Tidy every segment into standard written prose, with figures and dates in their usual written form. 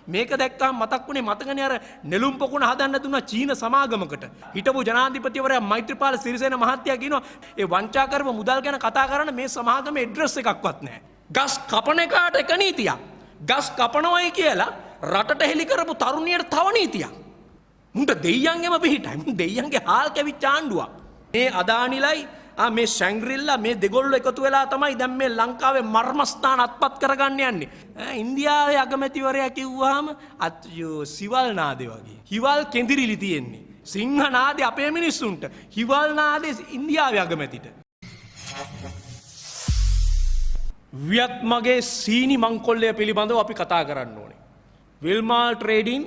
මේක දැක්කම මතක් වුණේ මතකනේ අර නෙළුම් පොකුණ හදන්න දුන්නා චීන සමාගමකට. හිටපු ජනාධිපතිවරයා මෛත්‍රීපාල සිරිසේන මහත්තයා කියනවා ඒ වංචා කරපු මුදල් ගැන කතා කරන්න මේ සමාගමේ ඇඩ්‍රස් එකක්වත් නැහැ. ගස් කපන එකට එක නීතියක්. ගස් කපනවයි කියලා රටට හෙලි කරපු තරුණියට තව නීතියක්. මුන්ට දෙයියන්ගේම පිහිටයි. මුන් දෙයියන්ගේ හාල් කැවිච්ච ආණ්ඩුවක්. මේ අදානිලයි මේ ශැංග්‍රිල්ලා මේ දෙගොල්ලෝ එකතු වෙලා තමයි දැන් මේ ලංකාවේ මර්මස්ථාන අත්පත් කරගන්න යන්නේ. ඉන්දියාවේ අගමැතිවරයා කිව්වහම අච්චෝ සිවල් නාදේ වගේ. හිවල් කෙඳිරිලි තියෙන්නේ. සිංහ නාදේ අපේ මිනිස්සුන්ට. හිවල් නාදේ ඉන්දියාවේ අගමැතිට. වියත්මගේ සීනි මංකොල්ලය පිළිබඳව අපි කතා කරන්න ඕනේ. විල්මාල් ට්‍රේඩින්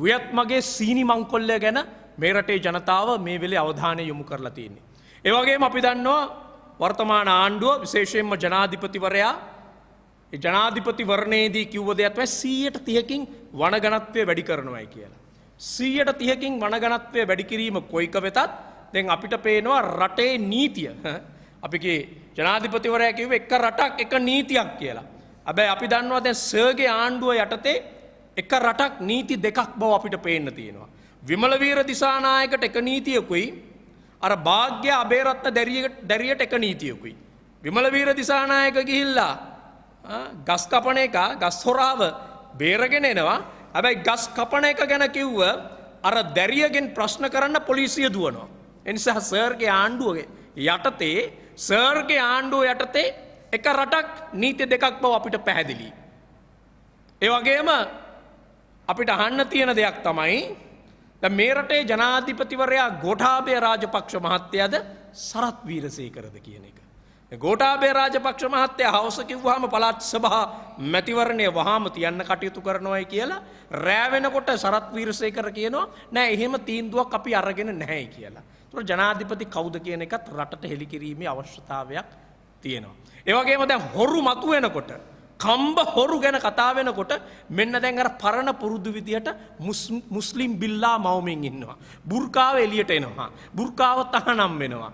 වියත්මගේ සීනි මංකොල්ලය ගැන මේ රටේ ජනතාව මේ වෙලේ අවධානය යොමු කරලා තියෙන්නේ. ඒ වගේම අපි දන්නවා වර්තමාන ආණ්ඩුව විශේෂයෙන්ම ජනාධිපතිවරයා ඒ ජනාධිපතිවරණයේදී කිව්ව දෙයක් තමයි 130කින් වනගණත්වය වැඩි කරනවායි කියලා. 130කින් වනගණත්වය වැඩි කිරීම කොයික වෙතත් දැන් අපිට පේනවා රටේ නීතිය. අපි කී ජනාධිපතිවරයා කිව්වේ එක රටක් එක නීතියක් කියලා. හැබැයි අපි දන්නවා දැන් සර්ගේ ආණ්ඩුව යටතේ එක රටක් නීති දෙකක් බව අපිට පේන්න තියෙනවා. විමලවීර දිසානායකට එක නීතියකුයි අර භාග්‍ය අබේරත්න දැරියට එක නීතියකුයි. විමලවීර දිසානායක ගිහිල්ලා ගස් කපන එක ගස් හොරාව බේරගෙන එනවා. හැබැයි ගස් කපන එක ගැන කිව්ව අර දැරියගෙන් ප්‍රශ්න කරන්න පොලිසිය දුවනවා. ඒ නිසා සර්ගේ ආණ්ඩුවේ යටතේ සර්ගේ ආණ්ඩුව යටතේ එක රටක් නීති දෙකක් බව අපිට පැහැදිලි. ඒ වගේම අපිට අහන්න තියෙන දෙයක් තමයි මේ රටේ ජනාධිපතිවරයා ගෝඨාභය රාජපක්ෂ මහත්තයාද සරත් වීරසේකරද කියන එක. ගෝඨාභය රාජපක්ෂ මහත්තයා හවස කිව්වහම පළාත් සභා මැතිවරණය වහාම තියන්න කටයුතු කරනවායි කියලා රෑ වෙනකොට සරත් වීරසේකර කියනවා නෑ එහෙම තීන්දුවක් අපි අරගෙන නැහැ කියලා. ඒතකොට ජනාධිපති කවුද කියන එකත් රටට හෙළි කිරීමේ අවශ්‍යතාවයක් තියෙනවා. ඒ වගේම දැන් හොරු මතු වෙනකොට කම්බ හොරු ගැන කතා වෙනකොට මෙන්න දැන් අර පරණ පුරුදු විදියට මුස්ලිම් බිල්ලා මවමින් ඉන්නවා. බුර්කාව එළියට එනවා. බුර්කාව තහනම් වෙනවා.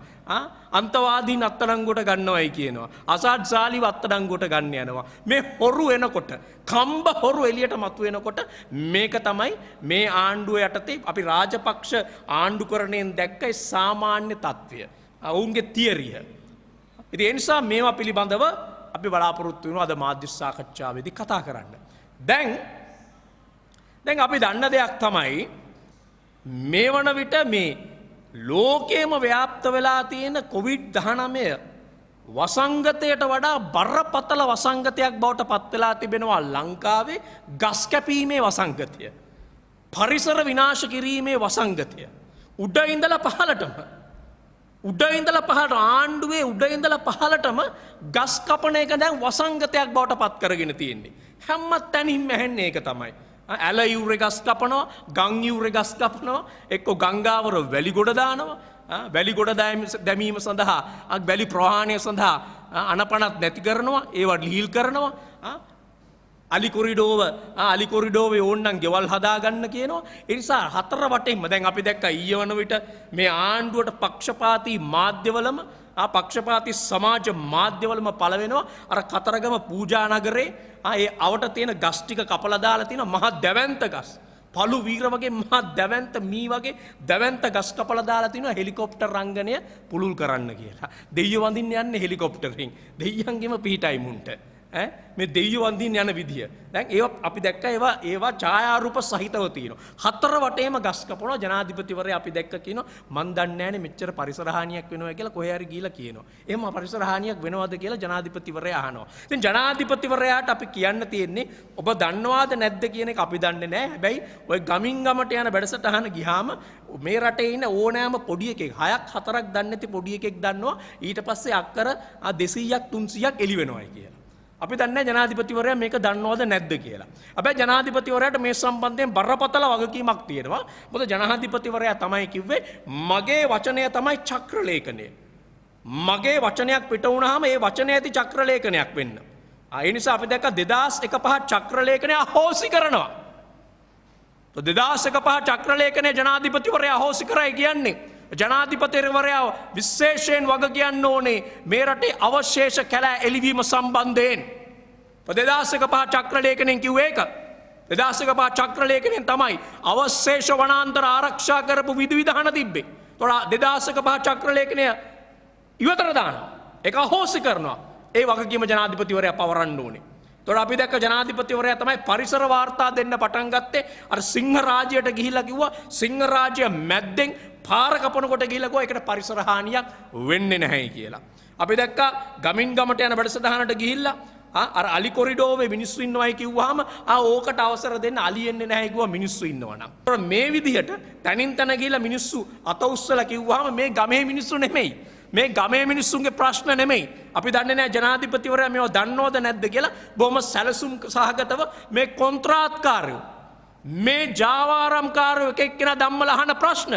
අන්තවාදීන් අත්අඩංගුවට ගන්නවයි කියනවා. අසාඩ් සාලිව අත්අඩංගුවට ගන්න යනවා. මේ හොරු එනකොට කම්බ හොරු එළියට මතු වෙනකොට මේක තමයි මේ ආණ්ඩුව යටතේ අපි රාජපක්ෂ ආණ්ඩුකරණයෙන් දැක්ක සාමාන්‍ය තත්ත්වය. ඔවුන්ගේ තියරිය. ඉතින් ඒ නිසා මේවා පිළිබඳව අපි බලාපොරොත්තු වෙනවා අද මාධ්‍ය සාකච්ඡාවේදී කතා කරන්න. දැන් අපි දන්න දෙයක් තමයි මේ වන විට මේ ලෝකයේම ව්‍යාප්ත වෙලා තියෙන COVID-19 වසංගතයට වඩා බරපතල වසංගතයක් බවට පත් වෙලා තිබෙනවා ලංකාවේ ගස් කැපීමේ වසංගතය. පරිසර විනාශ කිරීමේ වසංගතය. උඩ ඉඳලා පහළටම ආණ්ඩුවේ උඩ ඉඳලා පහළටම ගස් කපන එක දැන් වසංගතයක් බවට පත් කරගෙන තියෙන්නේ. හැම තැනින්ම ඇහෙන්නේ ඒක තමයි. ඇල යූරේ ගස් කපනවා, ගම් යූරේ ගස් කපනවා, එක්ක ගංගාවර වැලි ගොඩ දානවා. වැලි ගොඩ දැමීම සඳහා වැලි ප්‍රවාහණය සඳහා අනපනත් නැති කරනවා, ඒවා ලීල් කරනවා. අලි කොරිඩෝවේ ඕන්නම් ගෙවල් හදාගන්න කියනවා. ඒ නිසා හතර වටේම දැන් අපි දැක්ක ඊයේ වන විට මේ ආණ්ඩුවට පක්ෂපාතී මාධ්‍යවලම පක්ෂපාතී සමාජ මාධ්‍යවලම පළ වෙනවා. අර කතරගම පූජා නගරේ ඒ අවට තියෙන ගස් ටික කපලා දාලා තියෙන මහා දැවැන්ත ගස්. පළු වීර වගේ මහා දැවැන්ත මී වගේ දැවැන්ත ගස් කපලා දාලා තිනවා හෙලිකොප්ටර් රංගනය පුළුල් කරන්න කියලා. දෙයියෝ වඳින්න යන්නේ හෙලිකොප්ටරෙන්. දෙයියන්ගෙම පිටයි මුන්ට. මේ දෙයියෝ වඳින්න යන විදිය. දැන් ඒවා අපි දැක්ක ඒවා ඡායාරූප සහිතව තියෙනවා. හතර වටේම ගස් කපනවා. ජනාධිපතිවරයා අපි දැක්ක කියනවා මන් දන්නේ නැහැනේ මෙච්චර පරිසර හානියක් වෙනවා කියලා කොහේ හරි ගිහිලා කියනවා. එහෙම පරිසර හානියක් වෙනවද කියලා ජනාධිපතිවරයා අහනවා. ඉතින් ජනාධිපතිවරයාට අපි කියන්න තියෙන්නේ ඔබ දන්නවාද නැද්ද කියන එක අපි දන්නේ නැහැ. හැබැයි ওই ගමින් ගමට යන වැඩසටහන ගියාම මේ රටේ ඉන්න ඕනෑම පොඩි එකෙක් 6ක් 4ක් දන්නේ නැති පොඩි එකෙක් දන්නවා ඊට පස්සේ අක්කර 200ක් 300ක් එළි වෙනවායි කියලා. අපි දන්නේ ජනාධිපතිවරයා මේක දන්නවද නැද්ද කියලා. හැබැයි ජනාධිපතිවරයාට මේ සම්බන්ධයෙන් බරපතල වගකීමක් තියෙනවා. මොකද ජනාධිපතිවරයා තමයි කිව්වේ මගේ වචනය තමයි චක්‍රලේඛනය. මගේ වචනයක් පිට වුණාම ඒ වචනේ ඇති චක්‍රලේඛනයක් වෙන්න. ඒ නිසා අපි දැක්ක 2001 චක්‍රලේඛනය අහෝසි කරනවා. 2001 චක්‍රලේඛනය ජනාධිපතිවරයා අහෝසි කරයි කියන්නේ. ජනාධිපතිවරයා විශේෂයෙන් වග කියන්න ඕනේ මේ රටේ අවශේෂ කැලෑ එළිවීම සම්බන්ධයෙන්. 2005 චක්‍රලේඛනයෙන් කිව්වේ ඒක. 2005 චක්‍රලේඛනයෙන් තමයි අවශේෂ වනාන්තර ආරක්ෂා කරපු විධිවිධාන තිබ්බේ. ඒතකොට 2005 චක්‍රලේඛනය ඉවතර දානවා. ඒක අහෝසි කරනවා. ඒ වගකීම ජනාධිපතිවරයා පවරන්න ඕනේ. ඒතකොට අපි දැක්ක ජනාධිපතිවරයා තමයි පරිසර වාර්තා දෙන්න පටන් ගත්තේ. අර සිංහ රාජ්‍යයට ගිහිල්ලා කිව්වා සිංහ රාජ්‍ය මැද්දෙන් පාර කපනකොට ගිහිල්ලා කිව්වා ඒකට පරිසර හානියක් වෙන්නේ නැහැ කියලා. අපි දැක්කා ගමින් ගමට යන වැඩසටහනට ගිහිල්ලා අර අලි කොරිඩෝවේ මිනිස්සු ඉන්නවයි කිව්වහම ඕකට අවසර දෙන්න අලි එන්නේ නැහැ කිව්වා මිනිස්සු ඉන්නවනම්. මේ විදිහට තනින් තන ගිහිල්ලා මිනිස්සු අත උස්සලා කිව්වහම මේ ගමේ මිනිස්සු නෙමෙයි. මේ ගමේ මිනිස්සුන්ගේ ප්‍රශ්න නෙමෙයි. අපි දන්නේ නැහැ ජනාධිපතිවරයා මේව දන්නවද නැද්ද කියලා. බොහොම සැලසුම් සහගතව මේ කොන්ත්‍රාත්කාරයෝ මේ ජාවාරම්කාරයෝ එක එක්කෙනා ධම්මලා අහන ප්‍රශ්න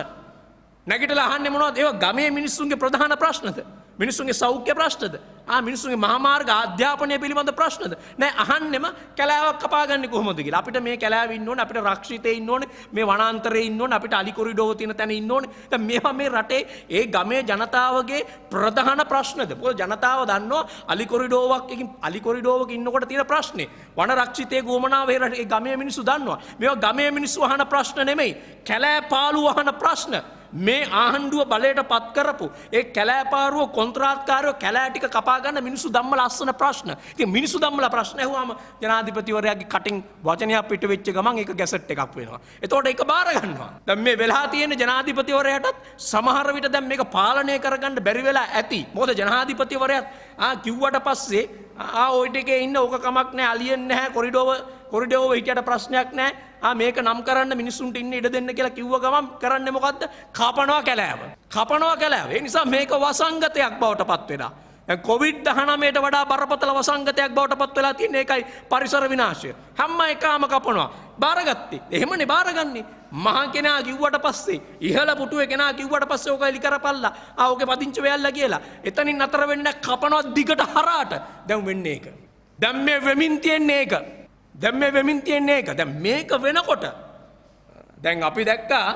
නැගිටලා අහන්නේ මොනවද? ඒවා ගමේ මිනිස්සුන්ගේ ප්‍රධාන ප්‍රශ්නද? මිනිස්සුන්ගේ සෞඛ්‍ය ප්‍රශ්නද? මිනිස්සුන්ගේ මහාමාර්ග අධ්‍යාපනය පිළිබඳ ප්‍රශ්නද? නෑ අහන්නෙම කැලෑවක් කපාගන්නේ කොහොමද කියලා. අපිට මේ කැලෑව ඉන්න ඕනේ, අපිට රක්ෂිතේ ඉන්න ඕනේ, මේ වනාන්තරයේ ඉන්න ඕනේ, අපිට අලි කොරිඩෝව තියෙන තැන ඉන්න ඕනේ. දැන් මේවා මේ රටේ ඒ ගමේ ජනතාවගේ ප්‍රධාන ප්‍රශ්නද? මොකද ජනතාව දන්නවා අලි කොරිඩෝවක ඉන්නකොට තියෙන ප්‍රශ්නේ. වන රක්ෂිතේ ගෝමනාව ඒ ගමේ මිනිස්සු දන්නවා. මේවා ගමේ මිනිස්සු අහන ප්‍රශ්න නෙමෙයි. කැලෑ පාළුව අහන ප්‍රශ්න. මේ ආණ්ඩුව බලයට පත් කරපු ඒ කැලෑපාරුව කොන්ත්‍රාත්කාරයෝ කැලෑ ටික කපා ගන්න මිනිස්සු ධම්මලා අස්සන ප්‍රශ්න. ඉතින් මිනිස්සු ධම්මලා ප්‍රශ්න ඇහුවාම ජනාධිපතිවරයාගේ කටින් වචනයක් පිට වෙච්ච ගමන් ඒක ගැසට් එකක් වෙනවා. එතකොට ඒක බාර ගන්නවා. දැන් මේ වෙලා තියෙන ජනාධිපතිවරයාටත් සමහර විට දැන් මේක පාලනය කරගන්න බැරි වෙලා ඇති. මොකද ජනාධිපතිවරයාත් කිව්වට පස්සේ ওই ටිකේ ඉන්න ඕක කමක් නැහැ අලියෙන්නේ නැහැ කොරිඩෝව හිටියට ප්‍රශ්නයක් නැහැ. මේක නම් කරන්න මිනිස්සුන්ට ඉන්න ඉඩ දෙන්න කියලා කිව්ව ගමන් කරන්නේ මොකද්ද? කපනවා කැලෑව. ඒ නිසා මේක වසංගතයක් බවට පත් වෙනවා. දැන් COVID-19ට වඩා බරපතල වසංගතයක් බවට පත් වෙලා තියෙන එකයි පරිසර විනාශය. හැම එකම කපනවා. බාරගත්තේ. එහෙමනේ බාරගන්නේ. මහා කෙනා කිව්වට පස්සේ ඉහළ පුටුවේ කෙනා කිව්වට පස්සේ ඕක එලි කරපල්ලා. ඕකේ පදිංචි වෙයල්ලා කියලා. එතනින් අතර වෙන්නේ කපනවා දිගට හරාට. දැන් වෙන්නේ ඒක. දැන් මේ වෙමින් තියන්නේ ඒක. දැන් මේක වෙනකොට දැන් අපි දැක්කා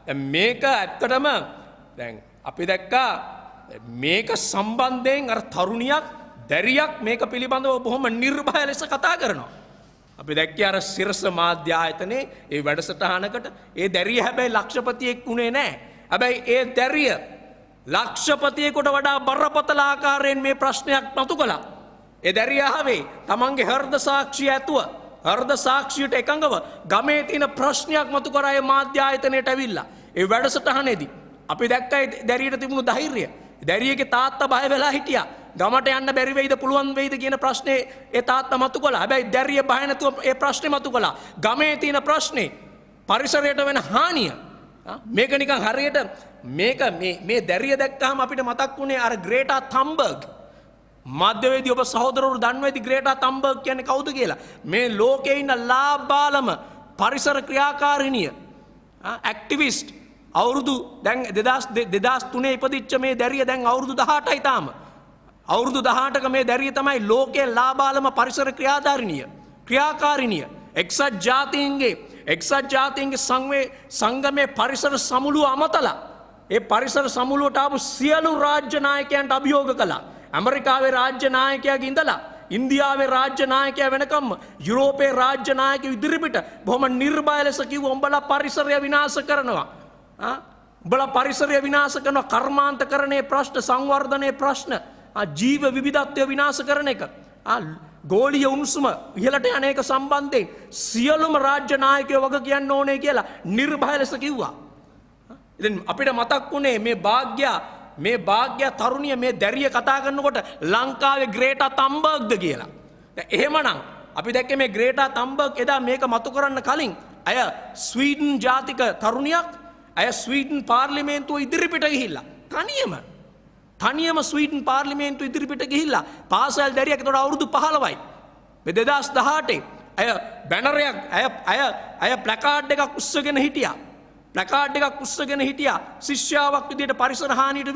මේක ඇත්තටම දැන් අපි දැක්කා මේක සම්බන්ධයෙන් අර තරුණියක් දැරියක් මේක පිළිබඳව බොහොම නිර්භය ලෙස කතා කරනවා. අපි දැක්කේ අර සිරස මාධ්‍ය ආයතනයේ ඒ වැඩසටහනකට ඒ දැරිය හැබැයි ලක්ෂපතියෙක් උනේ නැහැ. හැබැයි ඒ දැරිය ලක්ෂපතියෙකුට වඩා බරපතල ආකාරයෙන් මේ ප්‍රශ්නයක් නතු කළා. ඒ දැරිය ආවේ තමන්ගේ හෘද සාක්ෂිය ඇතුව හෘද සාක්ෂියට එකඟව ගමේ තියෙන ප්‍රශ්නයක් මතු කරා ඒ මාධ්‍ය ආයතනයට ඇවිල්ලා. ඒ වැඩසටහනේදී අපි දැක්කා දැරියට තිබුණු ධෛර්යය. දැරියගේ තාත්තා බය වෙලා හිටියා. ගමට යන්න බැරි වෙයිද පුළුවන් වෙයිද කියන ප්‍රශ්නේ ඒ තාත්තා මතු කළා. හැබැයි දැරිය බය නැතුව ඒ ප්‍රශ්නේ මතු කළා. ගමේ තියෙන ප්‍රශ්නේ පරිසරයට වෙන හානිය. මේක නිකන් හරියට මේ දැරිය දැක්කහම අපිට මතක් වුණේ අර ග්‍රේටා තම්බර්ග්. මාධ්‍යවේදී ඔබ සහෝදරවරු දන්නවා ඇති ග්‍රේටා තම්බර්ග් කියන්නේ කවුද කියලා. මේ ලෝකේ ඉන්න ලාබාලම පරිසර ක්‍රියාකාරිනිය ඇක්ටිවිස්ට් අවුරුදු දැන් 2003 ඉපදිච්ච මේ දැරිය දැන් අවුරුදු 18යි තාම. අවුරුදු 18ක මේ දැරිය තමයි ලෝකයේ ලාබාලම පරිසර ක්‍රියාකාරිනිය. එක්සත් ජාතීන්ගේ සංගමේ පරිසර සමුළුව අමතලා ඒ පරිසර සමුළුවට ආපු සියලු රාජ්‍ය නායකයන්ට අභියෝග කළා. ඇමරිකාවේ රාජ්‍ය නායකයාගේ ඉඳලා ඉන්දියාවේ රාජ්‍ය ናයකයා වෙනකම්ම යුරෝපයේ රාජ්‍ය නායකයෝ ඉදිරිපිට බොහොම නිර්භය ලෙස කිව්වා උඹලා පරිසරය විනාශ කරනවා. උඹලා පරිසරය විනාශ කරනවා කර්මාන්තකරණයේ ප්‍රශ්න සංවර්ධනයේ ප්‍රශ්න ජීව විවිධත්වය විනාශ කරන එක ගෝලීය උණුසුම ඉහළට යන එක සම්බන්ධයෙන් සියලුම රාජ්‍ය නායකයෝ වග කියන්න ඕනේ කියලා නිර්භය ලෙස කිව්වා. ඉතින් අපිට මතක් වුණේ මේ භාග්‍ය තරුණිය මේ දැරිය කතා කරනකොට ලංකාවේ ග්‍රේටා තම්බර්ග්ද කියලා. එහෙමනම් අපි දැක්කේ මේ ග්‍රේටා තම්බර්ග් එදා මේක මතු කරන්න කලින් අය ස්වීඩන් ජාතික තරුණියක් අය ස්වීඩන් පාර්ලිමේන්තුව ඉදිරිපිට ගිහිල්ලා තනියම ස්වීඩන් පාර්ලිමේන්තුව ඉදිරිපිට ගිහිල්ලා පාසල් දැරියක් එතකොට අවුරුදු 15යි. මේ 2018 අය බැනරයක් අය ප්ලකාඩ් එකක් උස්සගෙන හිටියා. ශිෂ්‍යාවක් විදිහට පරිසර හානියට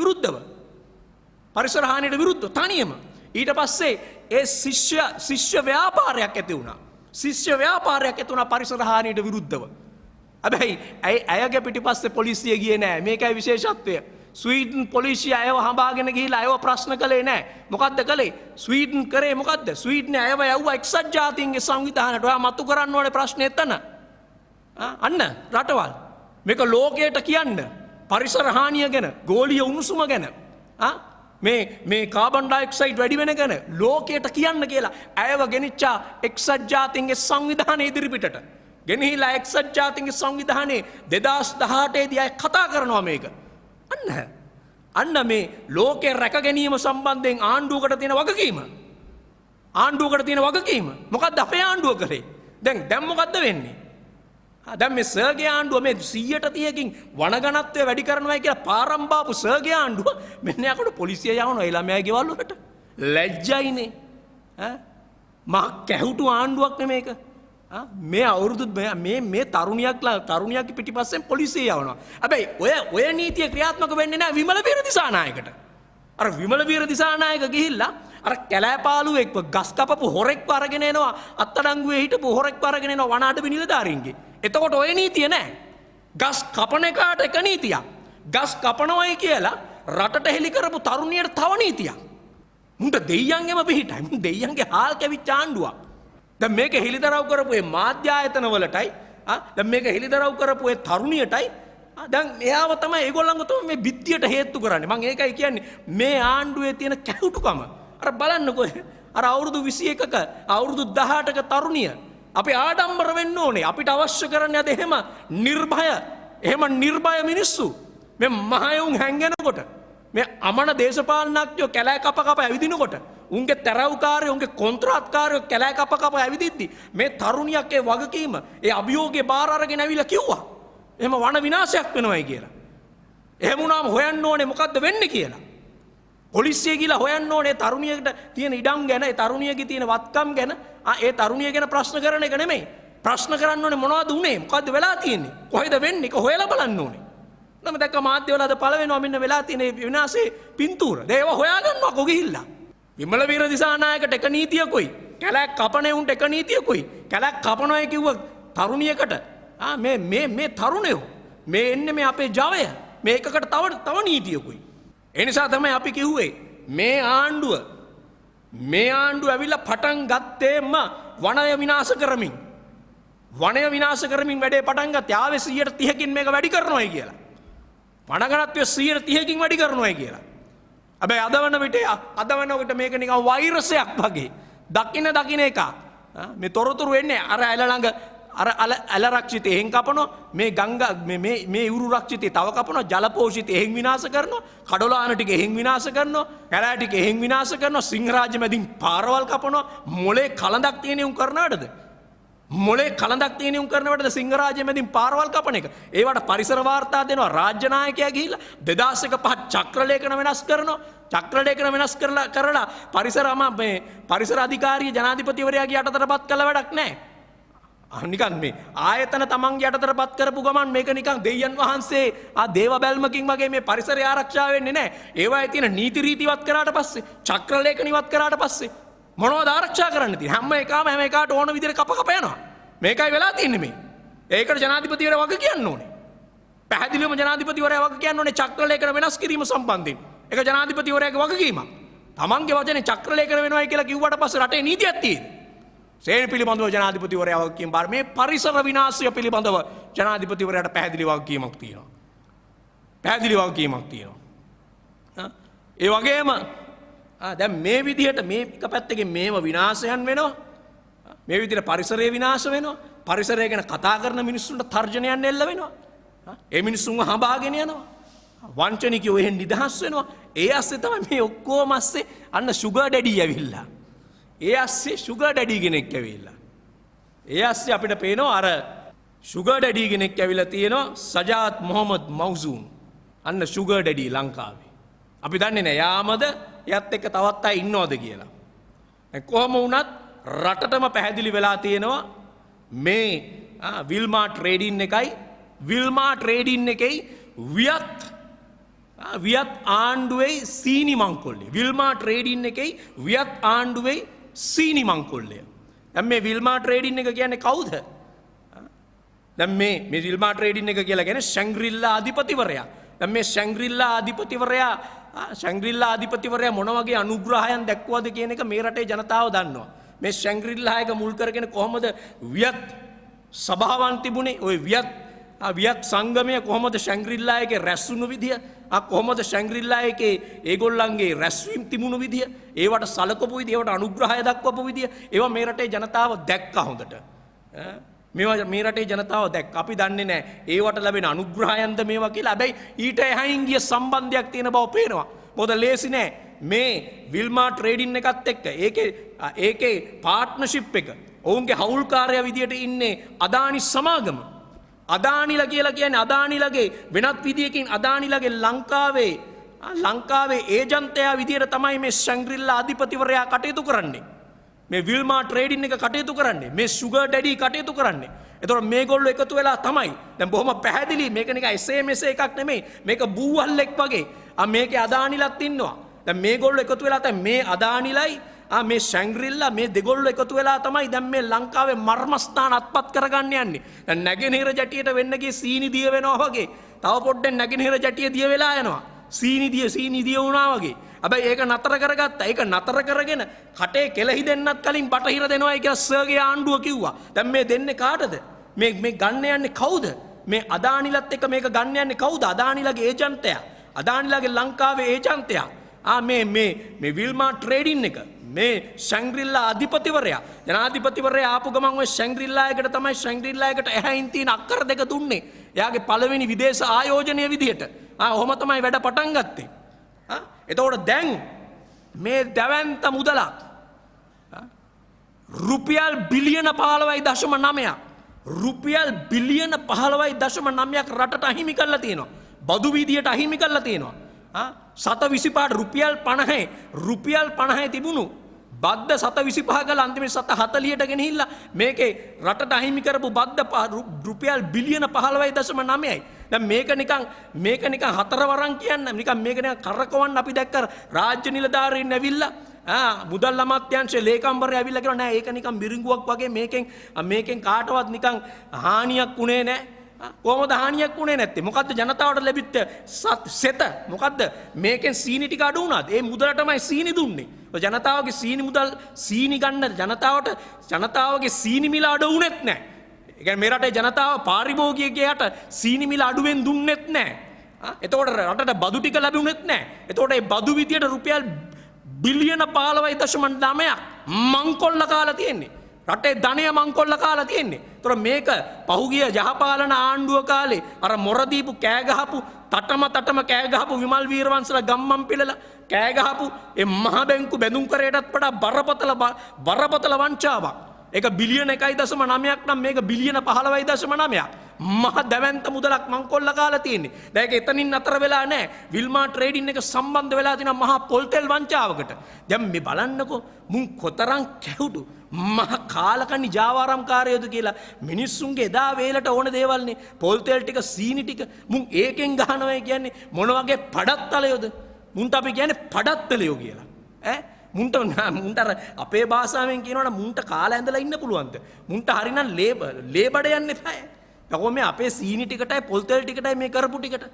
විරුද්ධව තනියම. ඊට පස්සේ ඒ ශිෂ්‍ය ව්‍යාපාරයක් ඇති වුණා. පරිසර හානියට විරුද්ධව. හැබැයි ඇයගේ පිටිපස්සේ පොලිසිය ගියේ නෑ. මේකයි විශේෂත්වය. ස්වීඩන් පොලිසිය අයව හඹාගෙන ගිහිල්ලා අයව ප්‍රශ්න කළේ නැහැ. මොකද්ද කළේ? ස්වීඩන් කරේ මොකද්ද? ස්වීඩන් අයව යවුවා එක්සත් ජාතීන්ගේ සංවිධානයට. ඔයා මතු කරන්න ඕනේ ප්‍රශ්නේ එතන. අන්න රටවල් මේක ලෝකයට කියන්න පරිසර හානිය ගැන, ගෝලීය උණුසුම ගැන, මේ කාබන් ඩයොක්සයිඩ් වැඩි වෙන ගැන ලෝකයට කියන්න කියලා අයව ගෙනිච්චා එක්සත් ජාතීන්ගේ සංවිධානය ඉදිරිපිටට. ගෙනහිලා එක්සත් ජාතීන්ගේ සංවිධානයේ 2018 දී අය කතා කරනවා මේක. අන්න මේ ලෝකයේ රැක ගැනීම සම්බන්ධයෙන් ආණ්ඩුවකට තියෙන වගකීම. ආණ්ඩුවකට තියෙන වගකීම. මොකද්ද අපේ ආණ්ඩුව කරේ? දැන් මොකද්ද වෙන්නේ? දැන් මේ සර්ගේ ආණ්ඩුව මේ 130කින් වනගණත්වය වැඩි කරනවා කියලා පාරම් බාපු සර්ගේ ආණ්ඩුව මෙන්න යකට පොලිසිය යවනවා ඒ ළමයා ගෙවල් වලට. ලැජ්ජයිනේ. මහ කැහුටු ආණ්ඩුවක් නෙමේක. මේ අවුරුදු මේ තරුණියක් පිටිපස්සෙන් පොලිසිය යවනවා. හැබැයි ඔය නීතිය ක්‍රියාත්මක වෙන්නේ නැහැ විමල වීර දිසානායකට. අර විමල වීර දිසානායක ගිහිල්ලා අර කැලෑපාලුවෙක්ව ගස් කපපු හොරෙක්ව අරගෙන එනවා අත්අඩංගුවේ හිටපු හොරෙක්ව අරගෙන එනවා වන අඩවි නිලධාරීන්ගේ. එතකොට ඔය නීතිය නැහැ. ගස් කපන එකට එක නීතියක්. ගස් කපනවයි කියලා රටට හෙලි කරපු තරුණියට තව නීතියක්. මුන්ට දෙයියන්ගෙම පිහිටයි. මුන් දෙයියන්ගේ හාල් කැවිච්ච ආණ්ඩුවක්. දැන් මේක හෙලිදරව් කරපු ඒ මාධ්‍ය ආයතන වලටයි දැන් මේක හෙලිදරව් කරපු ඒ තරුණියටයි දැන් එයාව තමයි ඒගොල්ලන්ව තමයි මේ බිත්තියට හේතු කරන්නේ. මම ඒකයි කියන්නේ මේ ආණ්ඩුවේ තියෙන කැහුටුකම. අර බලන්නකෝ අර අවුරුදු 21ක අවුරුදු 18ක තරුණිය අපි ආඩම්බර වෙන්න ඕනේ. අපිට අවශ්‍ය කරන්නේ අද එහෙම නිර්භය මිනිස්සු මේ මහයුන් හැංගෙනකොට මේ අමන දේශපාලනඥයෝ කැලෑ කප ඇවිදිනකොට උන්ගේ තරව්කාරයෝ උන්ගේ කොන්ත්‍රාත්කාරයෝ කැලෑ කප ඇවිදිද්දි මේ තරුණියක් ඒ වගකීම ඒ අභියෝගේ බාර අරගෙන ඇවිල්ලා කිව්වා එහෙම වන විනාශයක් වෙනවයි කියලා. එහෙම වුණාම හොයන්න ඕනේ මොකද්ද වෙන්නේ කියලා. පොලිසිය ගිහලා හොයන්න ඕනේ තරුණියකට තියෙන ඉඩම් ගැන, ඒ තරුණියගේ තියෙන වත්කම් ගැන, ඒ තරුණිය ගැන ප්‍රශ්න කරන එක නෙමෙයි. ප්‍රශ්න කරන්න ඕනේ මොනවද උනේ? මොකද්ද වෙලා තියෙන්නේ? කොහෙද වෙන්නේ? ඒක හොයලා බලන්න ඕනේ. නම් දැක්ක මාධ්‍යවල අද පළ වෙනවා මෙන්න වෙලා තියෙන විනාශේ පින්තූර. ඒව හොයාගන්නවා කො ගිහිල්ලා. විමල වීර දිසානායකට එක නීතියකුයි. කැලක් කපනේ උන්ට එක නීතියකුයි. කැලක් කපනොයි කිව්ව තරුණියකට මේ තරුණයෝ මේ එන්නේ මේ අපේ ජවය. මේ එකකට තව නීතියකුයි. ඒ නිසා තමයි අපි කිව්වේ මේ ආණ්ඩුව ඇවිල්ලා පටන් ගත්තේම වනය විනාශ කරමින්. වනය විනාශ කරමින් වැඩේ පටන් ගත්තේ. ආවේ 130කින් මේක වැඩි කරනවායි කියලා. වනගණත්වය 130කින් වැඩි කරනවායි කියලා. හැබැයි අද වන විට මේක නිකන් වෛරසයක් වගේ. දකින්න එක. මේ තොරතුරු එන්නේ අර ඇල ළඟ අර ඇල රක්ෂිතේ එහෙන් කපනවා මේ ගංගා මේ ඉවුරු රක්ෂිතේ තව කපනවා ජල පෝෂිතේ එහෙන් විනාශ කරනවා කඩොලාන ටික එහෙන් විනාශ කරනවා කැලෑ ටික එහෙන් විනාශ කරනවා සිංහරාජ්‍ය මැදින් පාරවල් කපනවා මොලේ කලඳක් තියෙන උන් කරනවටද සිංහරාජ්‍ය මැදින් පාරවල් කපන එක ඒවට පරිසර වාර්තා දෙනවා රාජ්‍ය නායකයා ගිහිල්ලා 2005 චක්‍රලේඛන වෙනස් කරලා පරිසර අධිකාරිය ජනාධිපතිවරයාගේ යටතටපත් කළ වැඩක් නැහැ. නිකන් මේ ආයතන තමන්ගේ යටතටපත් කරපු ගමන් මේක නිකන් දෙවියන් වහන්සේ දේව බැල්මකින් වගේ මේ පරිසරය ආරක්ෂා වෙන්නේ නැහැ. ඒවායේ තියෙන නීති රීති ඉවත් කරාට පස්සේ චක්‍රලේඛන ඉවත් කරාට පස්සේ මොනවද ආරක්ෂා කරන්න තියෙන්නේ? හැම එකාට ඕන විදිහට කප යනවා. මේකයි වෙලා තියෙන්නේ මේ. ඒකට ජනාධිපතිවරයා වග කියන්න ඕනේ. පැහැදිලිවම ජනාධිපතිවරයා වග කියන්න ඕනේ චක්‍රලේඛන වෙනස් කිරීම සම්බන්ධයෙන්. ඒක ජනාධිපතිවරයාගේ වගකීමක්. තමන්ගේ වචනේ චක්‍රලේඛන වෙනවයි කියලා කිව්වට පස්සේ රටේ නීතියක් තියෙනවා. සේන පිළිබඳව ජනාධිපතිවරයා වගකීම් බාර මේ පරිසර විනාශය පිළිබඳව ජනාධිපතිවරයාට පැහැදිලි වගකීමක් තියෙනවා. ඒ වගේම දැන් මේ විදිහට මේ එක පැත්තකින් මේව විනාශයන් වෙනවා. මේ විදිහට පරිසරය විනාශ වෙනවා. පරිසරය ගැන කතා කරන මිනිස්සුන්ට තර්ජනයන් එල්ල වෙනවා. ඒ මිනිස්සුන්ව හඹාගෙන යනවා. වංචනිකයෝ එහෙන් නිදහස් වෙනවා. ඒ ඇස්සේ තමයි මේ ඔක්කොම ඇස්සේ අන්න සුගර් ඩැඩි ඇවිල්ලා. ඒ ඇස්සේ සුගර් ඩැඩි කෙනෙක් ඇවිල්ලා. ඒ ඇස්සේ අපිට පේනවා අර සුගර් ඩැඩි කෙනෙක් ඇවිල්ලා තියෙනවා සජාත් මොහමඩ් මෞසූම්. අන්න සුගර් ඩැඩි ලංකාවේ. අපි දන්නේ නැහැ යාමද එයත් එක්ක තවත් අය ඉන්නවද කියලා. කොහොම වුණත් රටටම පැහැදිලි වෙලා තියෙනවා මේ විල්මා ට්‍රේඩින් එකයි වියත් ආණ්ඩුවේ සීනි මංකොල්ලේ. විල්මා ට්‍රේඩින් එකයි වියත් ආණ්ඩුවේ සීනි මංකොල්ලය. දැන් මේ විල්මා ට්‍රේඩින් එක කියන්නේ කවුද? දැන් මේ විල්මා ට්‍රේඩින් එක කියලා කියන්නේ ශැංග්‍රිලා අධිපතිවරයා. දැන් මේ ශැංග්‍රිලා අධිපතිවරයා මොන වගේ අනුග්‍රහයන් දැක්වුවද කියන එක මේ රටේ ජනතාව දන්නවා. මේ ශැංග්‍රිලා එක මුල් කරගෙන කොහොමද වියත් සභාවන් තිබුණේ? ওই වියත් සංගමය කොහොමද ශැංග්‍රිලා එකේ රැස්වුණු විදිය? කොහොමද ශැංග්‍රිලා එකේ ඒගොල්ලන්ගේ රැස්වීම් තිබුණු විදිය? ඒවට සලකපු විදිය, ඒවට අනුග්‍රහය දක්වපු විදිය, ඒවා මේ රටේ ජනතාව දැක්කා හොඳට. මේවා මේ රටේ ජනතාව දැක්ක. අපි දන්නේ නැහැ ඒවට ලැබෙන අනුග්‍රහයන්ද මේවා කියලා. හැබැයි ඊට එහායින් ගිය සම්බන්ධයක් තියෙන බව පේනවා. මොකද ලේසි නෑ මේ විල්මා ට්‍රේඩින් එකත් එක්ක ඒකේ පාර්ට්නර්ෂිප් එක ඔවුන්ගේ හවුල්කාරයා විදියට ඉන්නේ අදානි සමාගම. අදානිලා කියලා කියන්නේ අදානිලගේ වෙනත් විදියකින් අදානිලගේ ලංකාවේ ඒජන්තයා විදියට තමයි මේ ශැංග්‍රිලා අධිපතිවරයා කටයුතු කරන්නේ. මේ විල්මා ට්‍රේඩින් එක කටයුතු කරන්නේ. මේ සුගර් ඩැඩි කටයුතු කරන්නේ. එතකොට මේගොල්ලෝ එකතු වෙලා තමයි. දැන් බොහොම පැහැදිලි මේක නිකන් SMS එකක් නෙමෙයි. මේක බූවල්ලෙක් වගේ. මේකේ අදානිලත් ඉන්නවා. දැන් මේගොල්ලෝ එකතු වෙලා තමයි මේ අදානිලයි මේ ශැංග්‍රිලා මේ දෙගොල්ලෝ එකතු වෙලා තමයි දැන් මේ ලංකාවේ මර්මස්ථාන අත්පත් කරගන්න යන්නේ. දැන් නැගෙනහිර ජැටියට වෙන්න ගිය සීනි දිය වෙනවා වගේ. තව පොඩ්ඩෙන් නැගෙනහිර ජැටිය දිය වෙලා යනවා. සීනි දිය වුණා වගේ. හැබැයි ඒක නතර කරගත්තා. ඒක නතර කරගෙන කටේ කෙලහි දෙන්නත් කලින් බටහිර දෙනවයි කියලා සර්ගේ ආණ්ඩුව කිව්වා. දැන් මේ දෙන්නේ කාටද? මේ ගන්න යන්නේ කවුද? මේ අදානිලත් එක්ක මේක ගන්න යන්නේ කවුද? අදානිලගේ ඒජන්තයා. අදානිලගේ ලංකාවේ ඒජන්තයා. මේ විල්මා ට්‍රේඩින් එක. මේ ශැංග්‍රිලා අධිපතිවරයා ජනාධිපතිවරයා ආපු ගමන් ඔය ශැංග්‍රිලා එකට තමයි ශැංග්‍රිලා එකට එහයින් තියෙන අක්කර දෙක දුන්නේ. එයාගේ පළවෙනි විදේශ ආයෝජනය විදියට. ඔහොම තමයි වැඩ පටන් ගත්තේ. එතකොට දැන් මේ දැවැන්ත මුදලක් රුපියල් බිලියන 15.9ක් රුපියල් බිලියන 15.9ක් රටට අහිමි කරලා තියෙනවා. බදු විදියට අහිමි කරලා තියෙනවා. සත 25 රුපියල් 50 තිබුණු බද්ද සත 25 ගල අන්තිමේ සත 40ට ගෙනහිල්ලා මේකේ රටට අහිමි කරපු බද්ද රුපියල් බිලියන 15.9යි. දැන් මේක නිකන් හතරවරන් කියන්න නිකන් මේක නිකන් කරකවන්න අපි දැක්ක රාජ්‍ය නිලධාරීන් ඇවිල්ලා මුදල් අමාත්‍යාංශයේ ලේකම්වරයා ඇවිල්ලා කියනවා නෑ ඒක නිකන් මිරිඟුවක් වගේ මේකෙන් කාටවත් නිකන් හානියක් උනේ නෑ. කොහොමද හානියක් උනේ නැත්තේ? මොකද්ද ජනතාවට ලැබිච්ච සෙත? මොකද්ද මේකෙන් සීනි ටික අඩු වුණාද? ඒ මුදලටමයි සීනි දුන්නේ. ජනතාවගේ සීනි මුදල් සීනි ගන්න ජනතාවගේ සීනි මිල අඩු වුණෙත් නැහැ. ඒ කියන්නේ මේ රටේ ජනතාව පාරිභෝගිකයට සීනි මිල අඩුවෙන් දුන්නෙත් නැහැ. එතකොට රටට බදු ටික ලැබුණෙත් නැහැ. එතකොට මේ බදු විදියට රුපියල් බිලියන 15.9ක් මංකොල්ල කාලා තියෙන්නේ. රටේ ධනය මංකොල්ල කාලා තියෙන්නේ. ඒතර මේක පහුගිය යහපාලන ආණ්ඩුව කාලේ අර මොරදීපු කෑගහපු තටම කෑගහපු විමල් වීරවංශලා ගම්මන් පිළලා කෑගහපු ඒ මහ බැංකු බැඳුම් කරයටත් වඩා බරපතල වංචාවක්. ඒක බිලියන 1.9ක් නම් මේක බිලියන 15.9ක්. මහ දැවැන්ත මුදලක් මංකොල්ල කාලා තියෙන්නේ. දැන් ඒක එතනින් අතර වෙලා නැහැ. විල්මා ට්‍රේඩින් එක සම්බන්ධ වෙලා තියෙන මහා පොල්තෙල් වංචාවකට. දැන් මේ බලන්නකෝ මුන් කොතරම් කැහුටු මහ කාලකන්ණි ජාවාරම්කාරයෝද කියලා මිනිස්සුන්ගේ එදා වේලට ඕන දේවල්නේ. පොල්තෙල් ටික සීනි ටික මුන් ඒකෙන් ගහනවා කියන්නේ මොන වගේ පඩත්තලයෝද? මුන්ට අපි කියන්නේ පඩත්තලයෝ කියලා. මුන්ට අර අපේ භාෂාවෙන් කියනවනම් මුන්ට කාලා ඇඳලා ඉන්න පුළුවන්ද? මුන්ට හරිනම් ලේබඩ යන්න එපා. යකෝ මේ අපේ සීනි ටිකටයි පොල්තෙල් ටිකටයි මේ කරපු ටිකට.